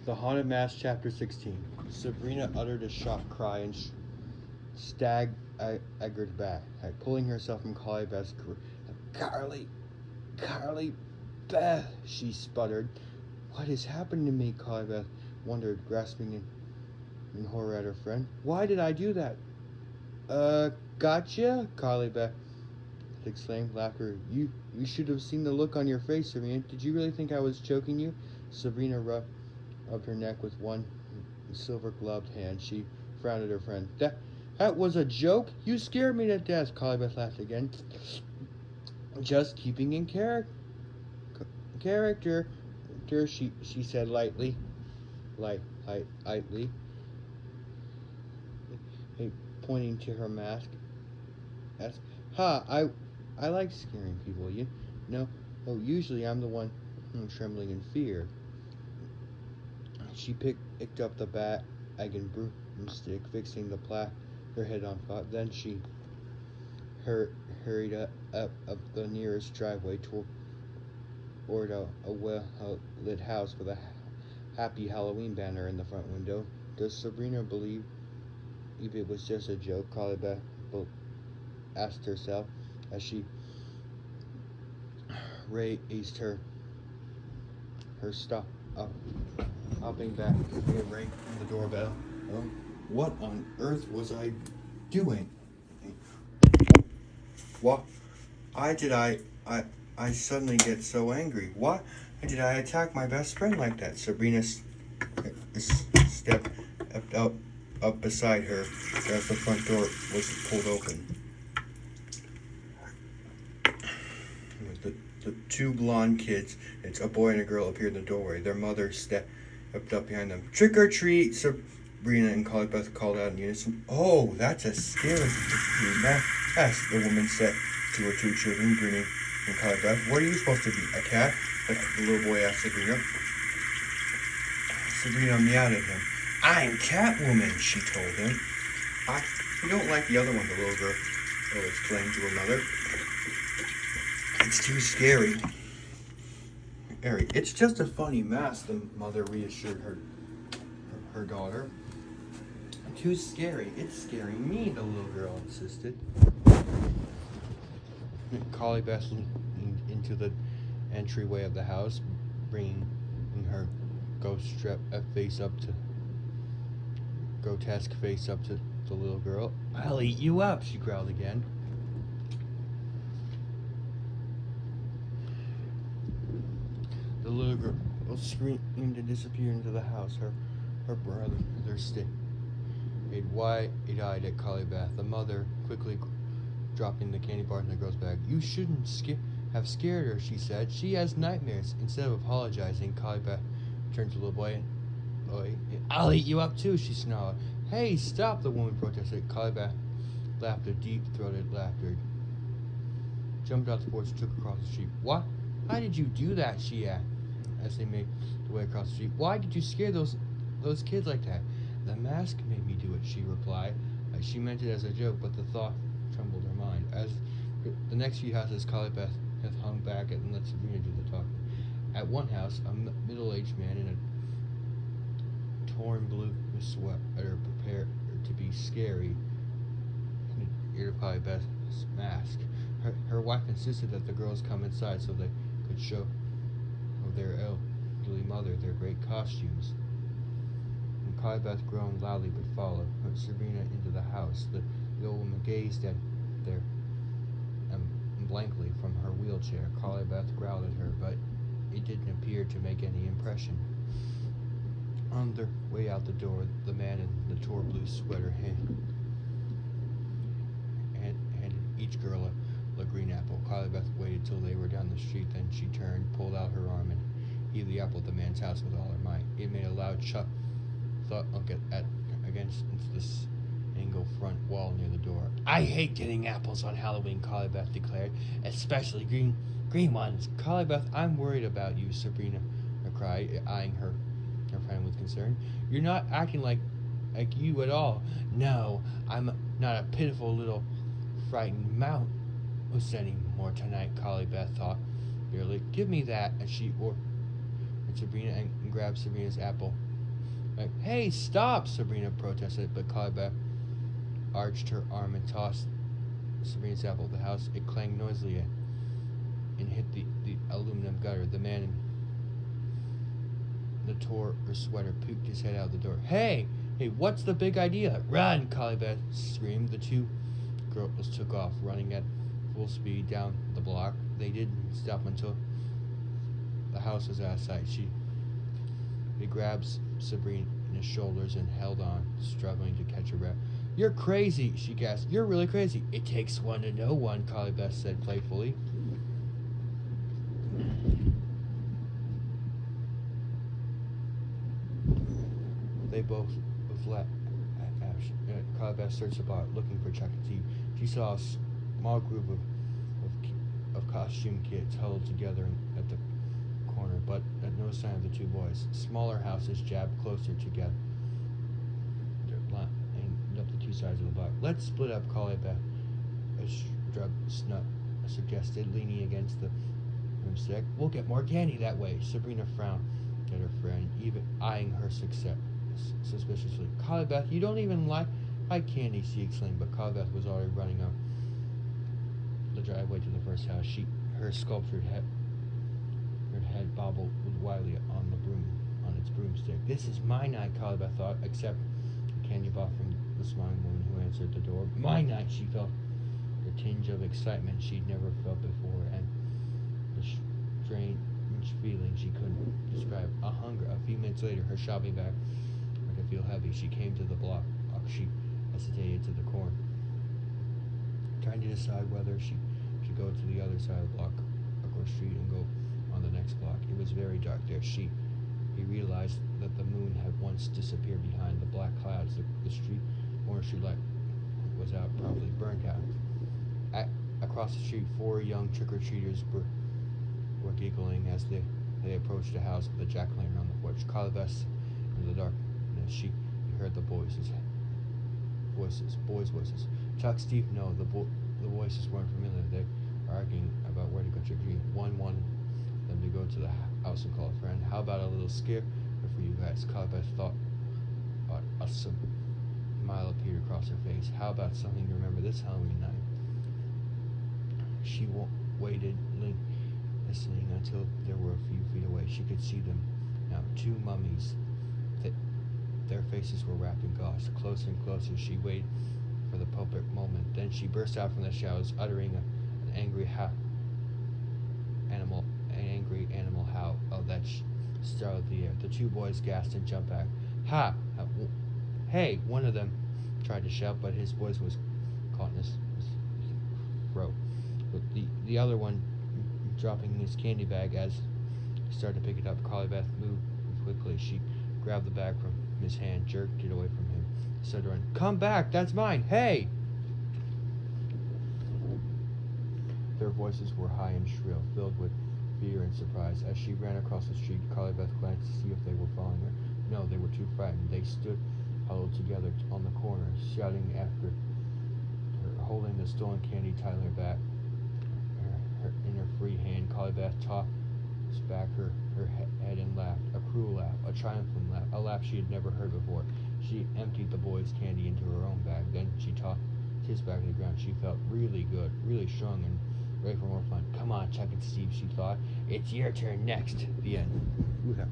The Haunted Mask, Chapter 16. Sabrina uttered a shocked cry and staggered back, pulling herself from Carly Beth's grip. Carly Beth, she sputtered. What has happened to me? Carly Beth wondered, grasping in horror at her friend. Why did I do that? Gotcha? Carly Beth exclaimed, laughter. You should have seen the look on your face, Sabrina. Did you really think I was choking you? Sabrina rubbed her neck with one silver-gloved hand. She frowned at her friend. That was a joke? You scared me to death, Carly Beth laughed again. Just keeping in character, she said lightly. Pointing to her mask. I like scaring people, you know. Oh, usually I'm the one trembling in fear. She picked up the bag and broomstick, fixing her head on fire. Then she hurried up the nearest driveway toward a well-lit house with a happy Halloween banner in the front window. Does Sabrina believe it was just a joke? Carly Beth asked herself as she raised her hopping back and rang the doorbell. What on earth was I doing? Why did I suddenly get so angry? Why did I attack my best friend like that? Sabrina stepped up beside her as the front door was pulled open. The two blonde kids, it's a boy and a girl, appeared in the doorway. Their mother stepped up behind them. Trick or treat, Sabrina and Carly Beth called out in unison. Oh, that's a scary mess, the woman said to her two children, grinning. And Carly Beth, what are you supposed to be, a cat? The little boy asked Sabrina. Sabrina meowed at him. I'm Catwoman, she told him. You don't like the other one, the little girl exclaimed to her mother. It's too scary. It's just a funny mask, the mother reassured her daughter. Too scary. It's scaring me, the little girl insisted. Carly Beth leaned into the entryway of the house, bringing her grotesque face up to the little girl. I'll eat you up, she growled again. The little girl screamed and disappeared into the house. Her brother stayed wide-eyed at Carly Beth. The mother quickly dropping the candy bar in the girl's bag. You shouldn't have scared her, she said. She has nightmares. Instead of apologizing, Carly Beth turned to the little boy. I'll eat you up too, she snarled. Hey, stop, the woman protested. Carly Beth laughed a deep-throated laughter. Jumped out the porch and took across the street. What? How did you do that? She asked as they made the way across the street. Why did you scare those kids like that? The mask made me do it, she replied. She meant it as a joke, but the thought trembled her mind. As the next few houses, Carly Beth had hung back and let Sabrina do the talking. At one house, a middle-aged man in a torn blue sweater prepared to be scary ear to Carly Beth's mask. Her wife insisted that the girls come inside so they could show their elderly mother their great costumes. And Carly Beth groaned loudly but followed Sabrina into the house. The old woman gazed at them blankly from her wheelchair. Carly Beth growled at her, but it didn't appear to make any impression. On their way out the door, the man in the torn blue sweater handed each girl a green apple. Carly Beth waited till they were down the street, then she turned, pulled out her arm, and heaved the apple at the man's house with all her might. It made a loud thunk against this angled front wall near the door. I hate getting apples on Halloween, Carly Beth declared, especially green ones. Carly Beth, I'm worried about you, Sabrina cried, eyeing her friend with concern. You're not acting like you at all. No, I'm not a pitiful little frightened mouse anymore tonight, Carly Beth thought bitterly. Give me that, and she ordered Sabrina and grabbed Sabrina's apple Like, hey, stop! Sabrina protested, but Collie Beth arched her arm and tossed Sabrina's apple at the house. It clanged noisily and hit the aluminum gutter. The man in the tore her sweater poked his head out the door. Hey, what's the big idea? Run! Collie Beth screamed. The two girls took off, running at full speed down the block. They didn't stop until the house was out of sight. He grabbed Sabrina's shoulders and held on, struggling to catch her breath. You're crazy, she gasped. You're really crazy. It takes one to know one, Collie Beth said playfully. They both left. Collie Beth searched about, looking for Chuck and Steve. She saw a small group of costume kids huddled together at the corner, but at no sign of the two boys. Smaller houses jabbed closer together and up the two sides of the block. Let's split up, Collie Beth suggested, leaning against the broomstick. We'll get more candy that way. Sabrina frowned at her friend, even eyeing her suspiciously. Collie Beth, you don't even like candy, she exclaimed, but Collie Beth was already running up the driveway to the first house. Her sculptured head bobbled wildly on its broomstick. This is my night, Collie Beth thought, except the candy bought from the smiling woman who answered the door. My night, she felt a tinge of excitement she'd never felt before, and the strange feeling she couldn't describe. A hunger. A few minutes later, her shopping bag started to feel heavy. She came to the block. She hesitated to the corner, trying to decide whether she should go to the other side of the block, across the street, and go on the next block. It was very dark there. He realized that the moon had once disappeared behind the black clouds. The street light was out, probably burnt out. Across the street, 4 young trick-or-treaters were giggling as they approached the house with a jack-o'-lantern on the porch. Collie Beth, in the darkness, she heard the boys' voices. Chuck, Steve, no, the voices weren't familiar. They were arguing about where to go trick-or-treating. One wanted them to go to the house and call a friend. How about a little scare for you guys? Collie Beth thought a smile appeared across her face. How about something to remember this Halloween night? She waited, listening until they were a few feet away. She could see them now, 2 mummies. Their faces were wrapped in gauze. Closer and closer, she waited for the perfect moment. Then she burst out from the shadows, uttering an angry animal howl that startled the air. The 2 boys gasped and jumped back. Hey! One of them tried to shout, but his voice was caught in his throat. But the other one, dropping his candy bag as he started to pick it up. Collie Beth moved quickly. She grabbed the bag from his hand, jerked it away from him, said to her, "Come back! That's mine! Hey!" Their voices were high and shrill, filled with fear and surprise. As she ran across the street, Collie Beth glanced to see if they were following her. No, they were too frightened. They stood huddled together on the corner, shouting after her, holding the stolen candy tied her back. In her free hand, Collie Beth tossed back her head and laughed, a cruel laugh, a triumphant laugh, a laugh she had never heard before. She emptied the boy's candy into her own bag, then she tossed his bag to the ground. She felt really good, really strong, and ready for more fun. Come on, Chuck and Steve, she thought. It's your turn next. The end.